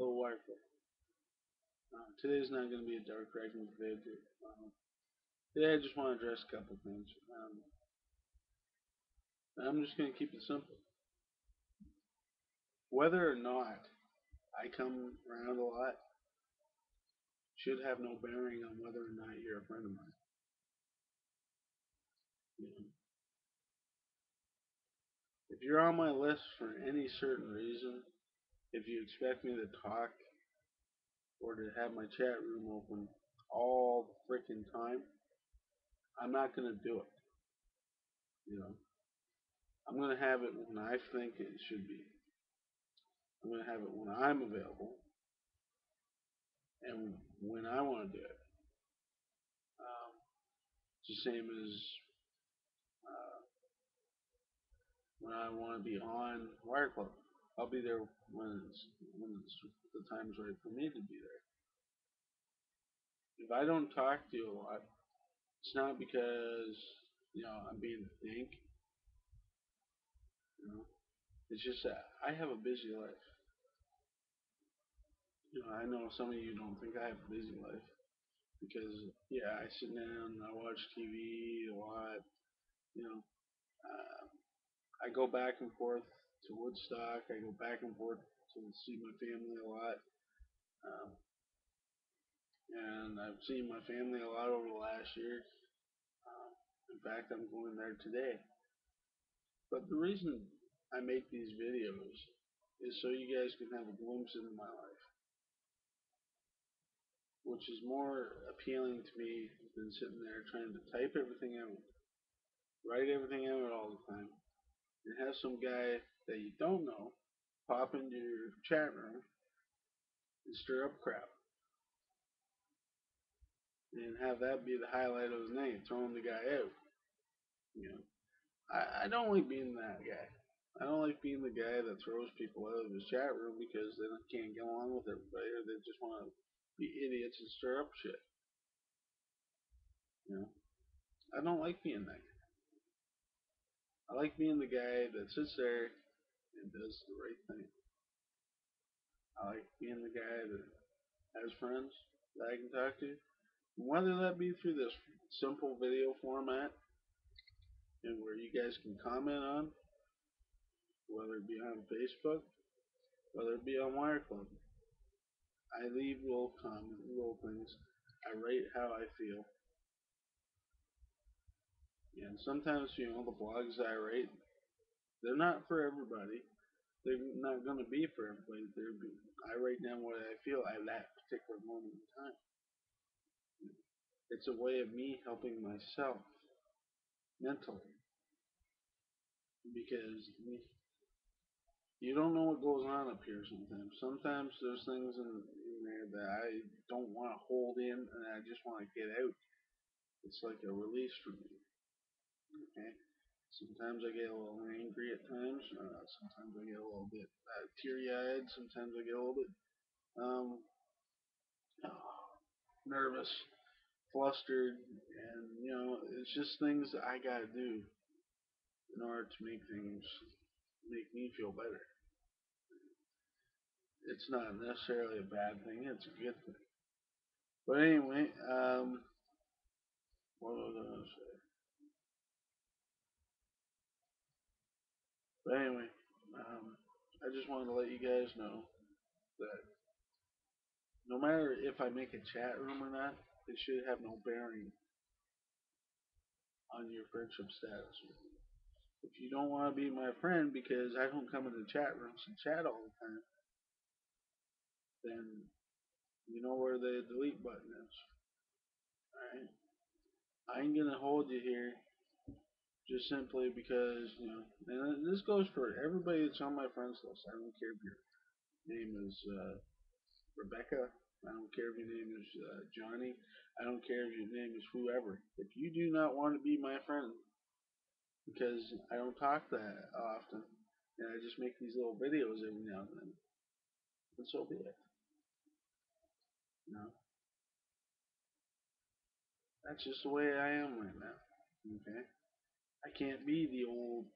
Oh, wonderful. Today's not going to be a dark writing vid. Today I just want to address a couple things. I'm just going to keep it simple. Whether or not I come around a lot should have no bearing on whether or not you're a friend of mine. You know, if you're on my list for any certain reason, if you expect me to talk or to have my chat room open all the freaking time, I'm not going to do it. You know, I'm going to have it when I think it should be. I'm going to have it when I'm available and when I want to do it. Um, it's the same as uh, when I want to be on Wire Club. I'll be there when the time's right for me to be there. If I don't talk to you a lot, it's not because I'm being a dink. You know, it's just that I have a busy life. I know some of you don't think I have a busy life because I sit down and I watch TV a lot. You know, uh, I go back and forth to Woodstock. I go back and forth to see my family a lot. Um, and I've seen my family a lot over the last year. Um, in fact, I'm going there today. But the reason I make these videos is so you guys can have a glimpse into my life, which is more appealing to me than sitting there trying to type everything out, write everything out all the time, and have some guy that you don't know pop into your chat room and stir up crap and have that be the highlight of his name, throwing the guy out. You know, I don't like being that guy. I don't like being the guy that throws people out of his chat room because they can't get along with everybody or they just want to be idiots and stir up shit. You know, I don't like being that guy. I like being the guy that sits there and does the right thing. I like being the guy that has friends that I can talk to, whether that be through this simple video format and where you guys can comment on, whether it be on Facebook, whether it be on Wire Club. I leave little comments, little things. I write how I feel. And sometimes, the blogs I write, they're not for everybody. They're not going to be for everybody. I write down what I feel at that particular moment in time. It's a way of me helping myself mentally because you don't know what goes on up here sometimes. Sometimes there's things in there that I don't want to hold in and I just want to get out. It's like a release for me. Okay? Sometimes I get a little angry at times. Sometimes I get a little bit teary-eyed. Sometimes I get a little bit um, nervous, flustered, and it's just things that I gotta do in order to make me feel better. It's not necessarily a bad thing; it's a good thing. But anyway, what was I gonna say? But anyway, I just wanted to let you guys know that no matter if I make a chat room or not, it should have no bearing on your friendship status. If you don't want to be my friend because I don't come into chat rooms and chat all the time, then you know where the delete button is. Alright? I ain't gonna hold you here just simply because, and this goes for everybody that's on my friends list. I don't care if your name is Rebecca. I don't care if your name is Johnny. I don't care if your name is whoever. If you do not want to be my friend because I don't talk that often and I just make these little videos every now and then so be it. You know, that's just the way I am right now. Okay, I can't be the old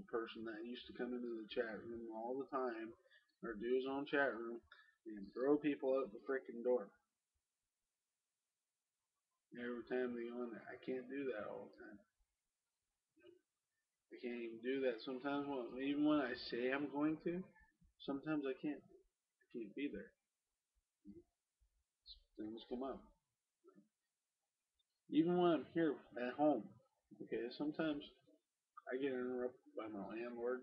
person that used to come into the chat room all the time or do his own chat room and throw people out the freaking door every time they go in there. I can't do that all the time. I can't even do that sometimes. Even when I say I'm going to, sometimes I can't. I can't be there. Things come up. Even when I'm here at home, okay, sometimes I get interrupted by my landlord,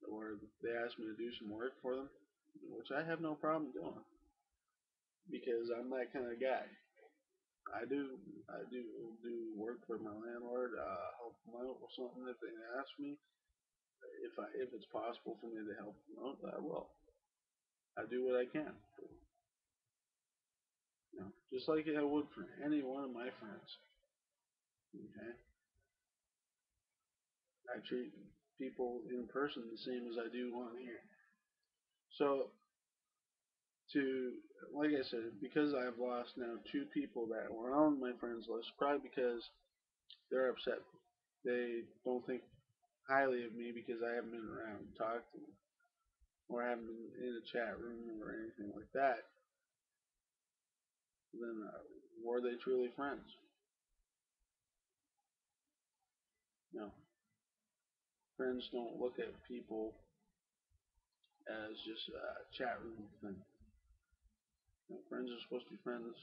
or they ask me to do some work for them, which I have no problem doing because I'm that kind of guy. I do work for my landlord, help them out with something if they ask me. If it's possible for me to help them out, I will. I do what I can. Just like I would for any one of my friends. Okay, I treat people in person the same as I do on here. So to like I said, because I've lost now two people that were on my friends list, probably because they're upset. They don't think highly of me because I haven't been around to talk to them, or haven't been in a chat room or anything like that. Then were they truly friends? No. Friends don't look at people as just a chat room thing. Friends are supposed to be friends.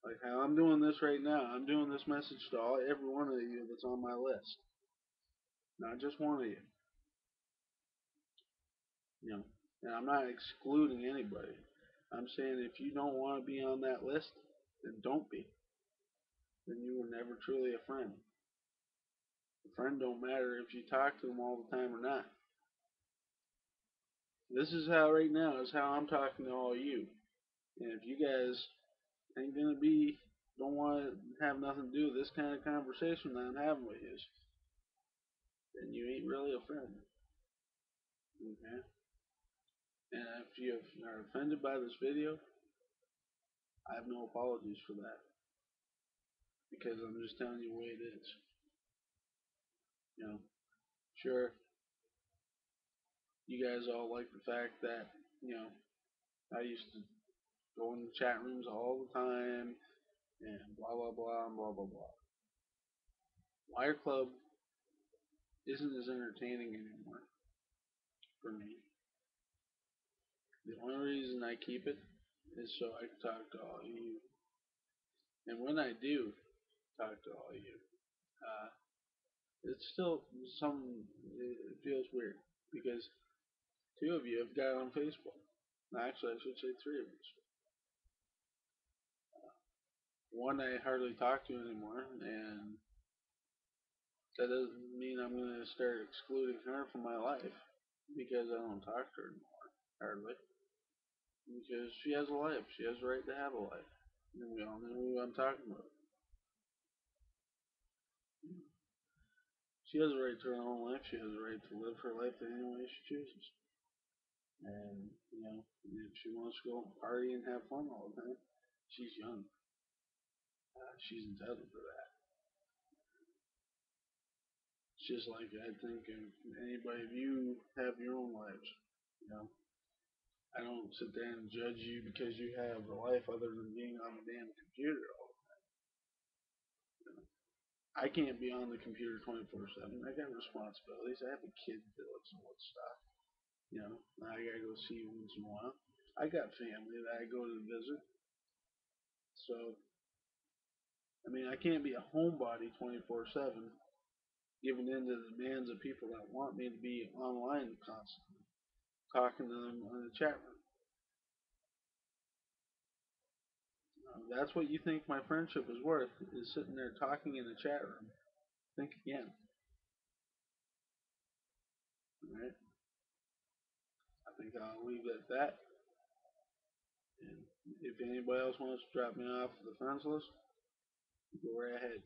Like how I'm doing this right now. I'm doing this message to every one of you that's on my list. Not just one of you. You know, and I'm not excluding anybody. I'm saying if you don't want to be on that list, then don't be. Then you were never truly a friend. A friend don't matter if you talk to them all the time or not. This is how right now is how I'm talking to all you. And if you guys ain't gonna be don't want to have nothing to do with this kind of conversation that I'm having with you, then you ain't really a friend. Okay? And if you are offended by this video, I have no apologies for that. Because I'm just telling you the way it is. You know, sure, you guys all like the fact that, I used to go in the chat rooms all the time and blah blah blah and blah blah blah. Wire Club isn't as entertaining anymore for me. The only reason I keep it is so I can talk to all you. And when I do talk to all you, uh, it's still it feels weird because two of you have got on Facebook. Actually, I should say three of us. One I hardly talk to anymore, and that doesn't mean I'm going to start excluding her from my life because I don't talk to her anymore, hardly. Because she has a life. She has a right to have a life. And we all know who I'm talking about. She has a right to her own life. She has a right to live her life any way she chooses. And, if she wants to go party and have fun all the time, she's young. She's entitled to that. It's just like I think if anybody of you have your own lives. You know, I don't sit there and judge you because you have a life other than being on the damn computer all the time. You know, I can't be on the computer 24/7. I got responsibilities. I have a kid that lives and what stuff. I gotta go see once in a while. I got family that I go to visit. So, I mean, I can't be a homebody 24/7, giving in to the demands of people that want me to be online constantly, talking to them in the chat room. That's what you think my friendship is worth, is sitting there talking in the chat room. Think again. Alright? I think I'll leave it at that. And if anybody else wants to drop me off the friends list, go right ahead.